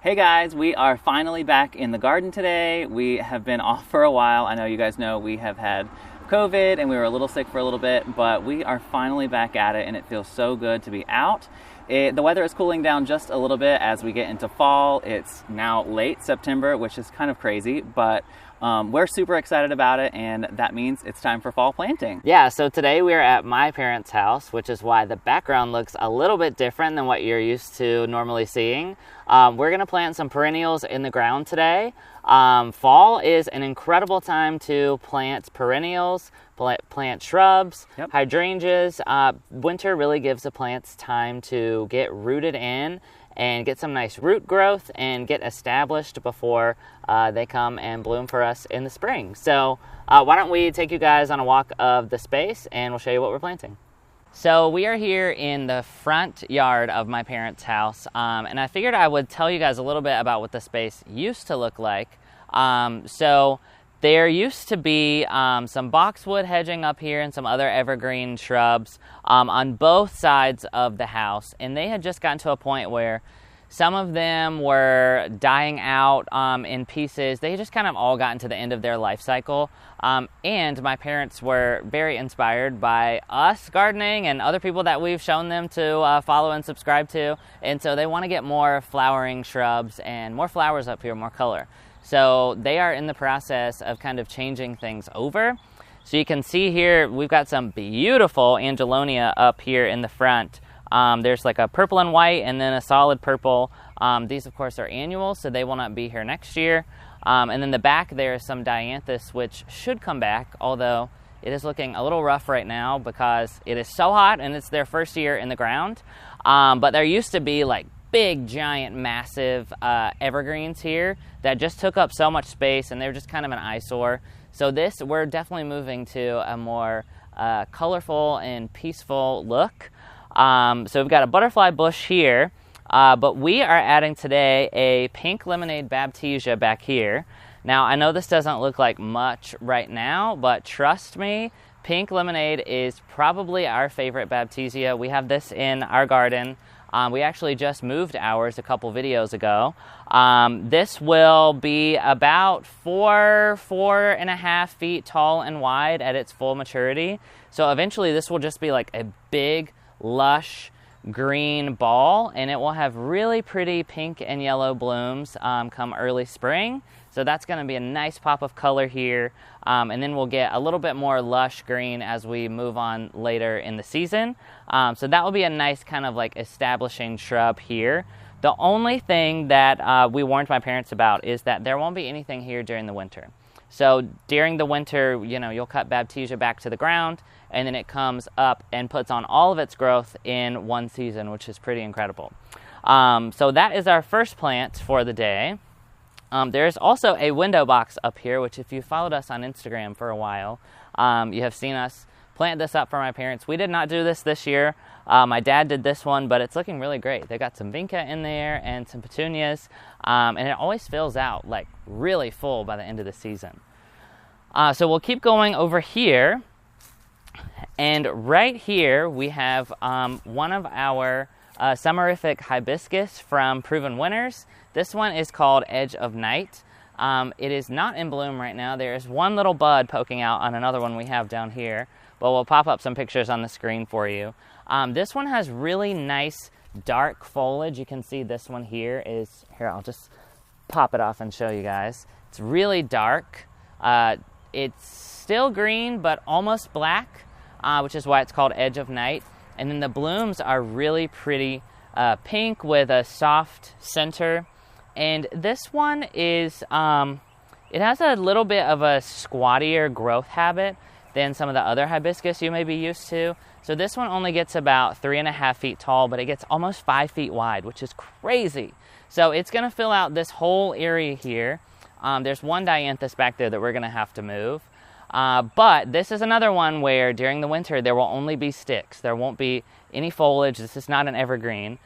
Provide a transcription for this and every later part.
Hey guys, we are finally back in the garden today. We have been off for a while. I know you guys know we have had COVID and we were a little sick for a little bit, but we are finally back at it and it feels so good to be out. The weather is cooling down just a little bit as we get into fall. It's now late September, which is kind of crazy, but we're super excited about it, and that means it's time for fall planting. Yeah, so today we are at my parents' house, which is why the background looks a little bit different than what you're used to normally seeing. We're gonna plant some perennials in the ground today. Fall is an incredible time to plant perennials, plant shrubs, hydrangeas. Winter really gives the plants time to get rooted in and get some nice root growth and get established before they come and bloom for us in the spring. So why don't we take you guys on a walk of the space and we'll show you what we're planting. So we are here in the front yard of my parents' house, and I figured I would tell you guys a little bit about what the space used to look like. So there used to be some boxwood hedging up here and some other evergreen shrubs on both sides of the house, and they had just gotten to a point where some of them were dying out in pieces. They just kind of all gotten to the end of their life cycle, and my parents were very inspired by us gardening and other people that we've shown them to follow and subscribe to, and so they want to get more flowering shrubs and more flowers up here, more color. So they are in the process of kind of changing things over. So you can see here, we've got some beautiful Angelonia up here in the front. There's like a purple and white and then a solid purple. These of course are annuals, so they will not be here next year. And then the back there is some dianthus, which should come back, although it is looking a little rough right now because it is so hot and it's their first year in the ground. But there used to be like big, giant, massive evergreens here that just took up so much space, and they're just kind of an eyesore. So we're definitely moving to a more colorful and peaceful look. So we've got a butterfly bush here, but we are adding today a pink lemonade Baptisia back here. Now, I know this doesn't look like much right now, but trust me, pink lemonade is probably our favorite Baptisia. We have this in our garden. We actually just moved ours a couple videos ago. This will be about 4.5 feet tall and wide at its full maturity. So eventually this will just be like a big, lush green ball, and it will have really pretty pink and yellow blooms come early spring. So that's going to be a nice pop of color here, and then we'll get a little bit more lush green as we move on later in the season. So that will be a nice kind of like establishing shrub here. The only thing that we warned my parents about is that there won't be anything here during the winter. So during the winter, you know, you'll cut Baptisia back to the ground, and then it comes up and puts on all of its growth in one season, which is pretty incredible. So that is our first plant for the day. There's also a window box up here, which if you followed us on Instagram for a while, you have seen us plant this up for my parents. We did not do this year. My dad did this one, but it's looking really great. They got some vinca in there and some petunias, and it always fills out like really full by the end of the season. So we'll keep going over here, and right here we have one of our summerific hibiscus from Proven Winners. This one is called Edge of Night. It is not in bloom right now. There is one little bud poking out on another one we have down here, but we'll pop up some pictures on the screen for you. This one has really nice dark foliage. You can see this one here is, here I'll just pop it off and show you guys. It's really dark. It's still green but almost black, which is why it's called Edge of Night. And then the blooms are really pretty pink with a soft center. And this one is, it has a little bit of a squattier growth habit than some of the other hibiscus you may be used to. So this one only gets about 3.5 feet tall, but it gets almost 5 feet wide, which is crazy. So it's gonna fill out this whole area here. There's one dianthus back there that we're gonna have to move. But this is another one where during the winter there will only be sticks. There won't be any foliage. This is not an evergreen.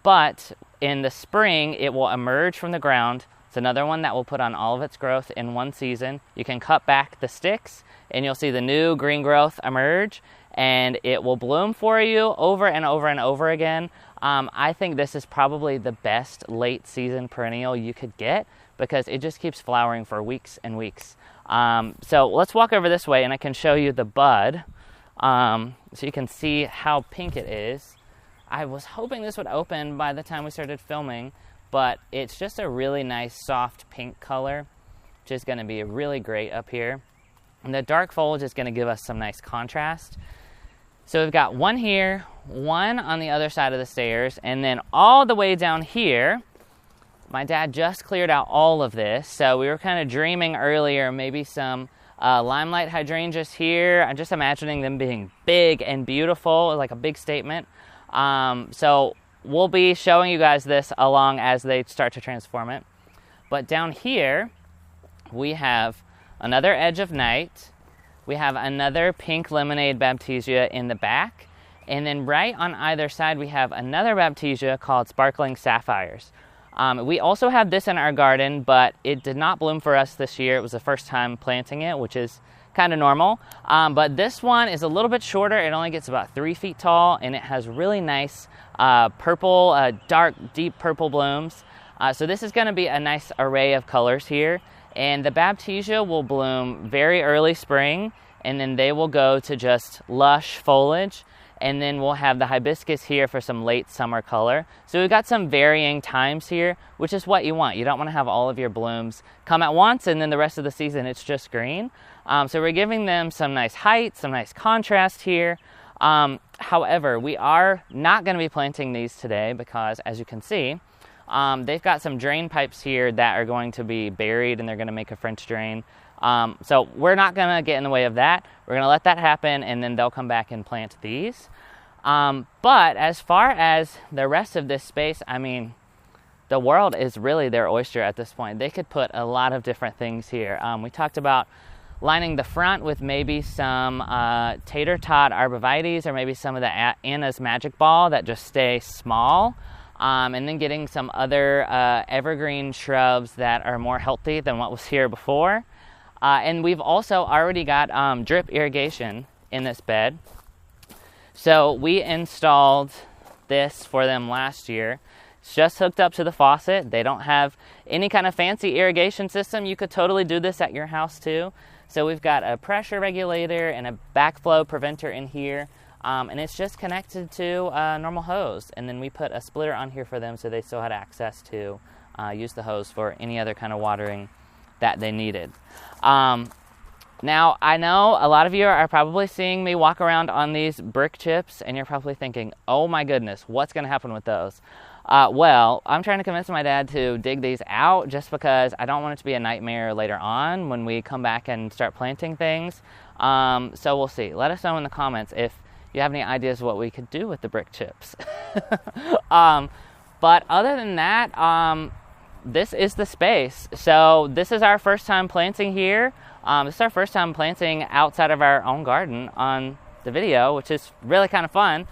But in the spring it will emerge from the ground. It's another one that will put on all of its growth in one season. You can cut back the sticks and you'll see the new green growth emerge, and it will bloom for you over and over and over again. I think this is probably the best late season perennial you could get because it just keeps flowering for weeks and weeks. So let's walk over this way and I can show you the bud so you can see how pink it is. I was hoping this would open by the time we started filming, but it's just a really nice soft pink color, which is going to be really great up here. And the dark foliage is going to give us some nice contrast. So we've got one here, one on the other side of the stairs, and then all the way down here, my dad just cleared out all of this. So we were kind of dreaming earlier, maybe some limelight hydrangeas here. I'm just imagining them being big and beautiful, like a big statement. So we'll be showing you guys this along as they start to transform it. But down here, we have another edge of night. We have another pink lemonade Baptisia in the back. And then right on either side, we have another Baptisia called Sparkling Sapphires. We also have this in our garden, but it did not bloom for us this year. It was the first time planting it, which is kind of normal. But this one is a little bit shorter. It only gets about 3 feet tall, and it has really nice purple, dark, deep purple blooms. So this is going to be a nice array of colors here. And the Baptisia will bloom very early spring, and then they will go to just lush foliage. And then we'll have the hibiscus here for some late summer color. So we've got some varying times here, which is what you want. You don't want to have all of your blooms come at once and then the rest of the season it's just green. So we're giving them some nice height, some nice contrast here. However, we are not going to be planting these today because, as you can see, they've got some drain pipes here that are going to be buried and they're going to make a French drain. So we're not going to get in the way of that. We're going to let that happen and then they'll come back and plant these. But as far as the rest of this space, I mean, the world is really their oyster at this point. They could put a lot of different things here. We talked about lining the front with maybe some tater tot arborvitaes or maybe some of the Anna's Magic Ball that just stay small. And then getting some other evergreen shrubs that are more healthy than what was here before. And we've also already got drip irrigation in this bed. So we installed this for them last year. It's just hooked up to the faucet. They don't have any kind of fancy irrigation system. You could totally do this at your house too. So we've got a pressure regulator and a backflow preventer in here. And it's just connected to a normal hose. And then we put a splitter on here for them so they still had access to use the hose for any other kind of watering that they needed. Now, I know a lot of you are probably seeing me walk around on these brick chips, and you're probably thinking, oh my goodness, what's going to happen with those? Well, I'm trying to convince my dad to dig these out just because I don't want it to be a nightmare later on when we come back and start planting things. So we'll see. Let us know in the comments if you have any ideas what we could do with the brick chips. But other than that, this is the space. So this is our first time planting here. This is our first time planting outside of our own garden on the video, which is really kind of fun.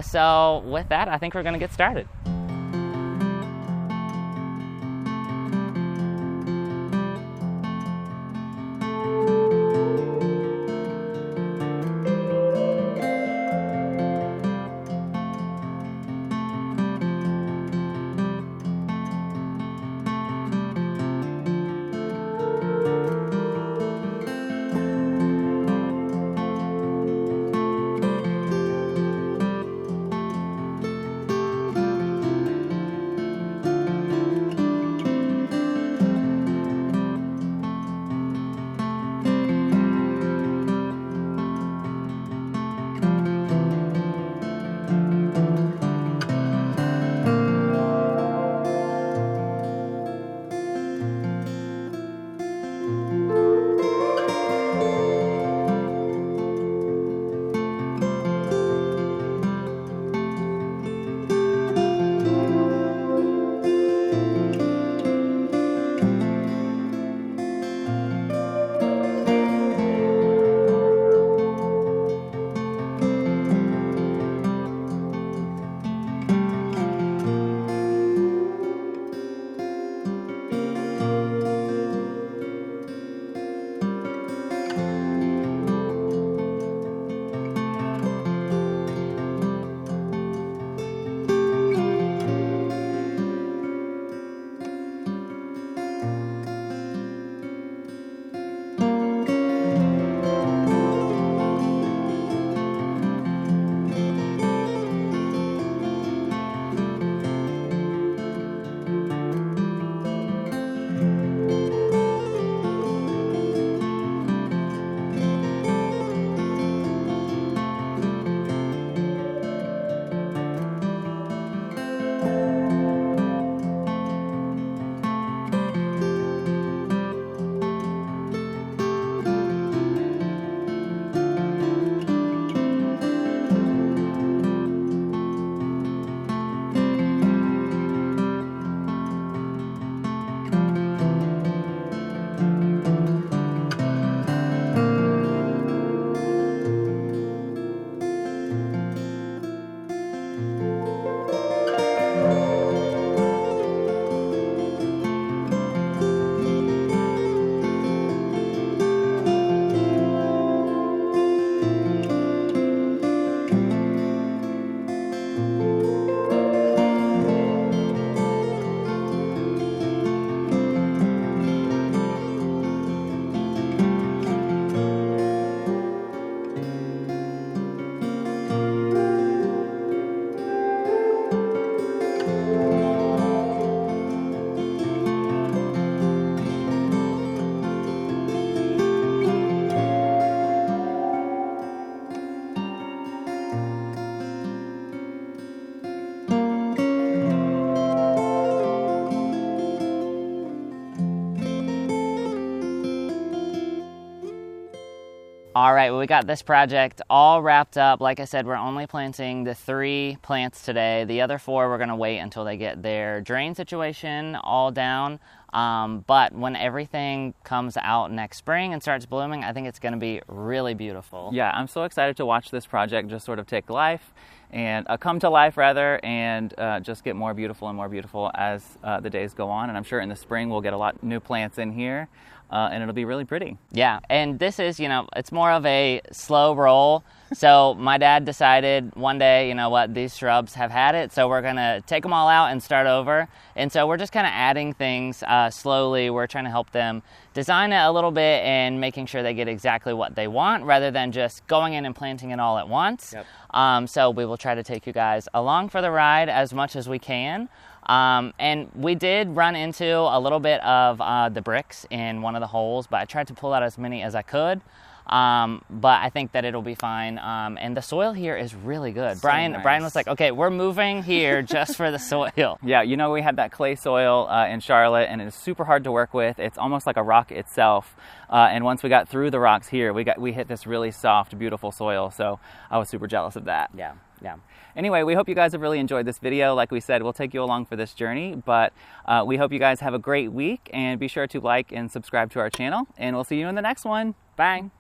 So with that, I think we're going to get started. All right, well, we got this project all wrapped up. Like I said, we're only planting the 3 plants today. The other 4, we're gonna wait until they get their drain situation all down. But when everything comes out next spring and starts blooming, I think it's gonna be really beautiful. Yeah, I'm so excited to watch this project just sort of take life and come to life rather, and just get more beautiful and more beautiful as the days go on. And I'm sure in the spring we'll get a lot new plants in here. And it'll be really pretty. Yeah, and this is, it's more of a slow roll. So my dad decided one day, you know what, these shrubs have had it, so we're going to take them all out and start over. And so we're just kind of adding things slowly. We're trying to help them design it a little bit and making sure they get exactly what they want rather than just going in and planting it all at once. Yep. So we will try to take you guys along for the ride as much as we can. And we did run into a little bit of the bricks in one of the holes, but I tried to pull out as many as I could. But I think that it'll be fine. And the soil here is really good. So Brian nice. Was like, okay, we're moving here just for the soil. Yeah, we had that clay soil in Charlotte, and it's super hard to work with. It's almost like a rock itself. And once we got through the rocks here, we hit this really soft, beautiful soil. So I was super jealous of that. Yeah. Yeah. Anyway, we hope you guys have really enjoyed this video. Like we said, we'll take you along for this journey, but we hope you guys have a great week, and be sure to like and subscribe to our channel, and we'll see you in the next one. Bye.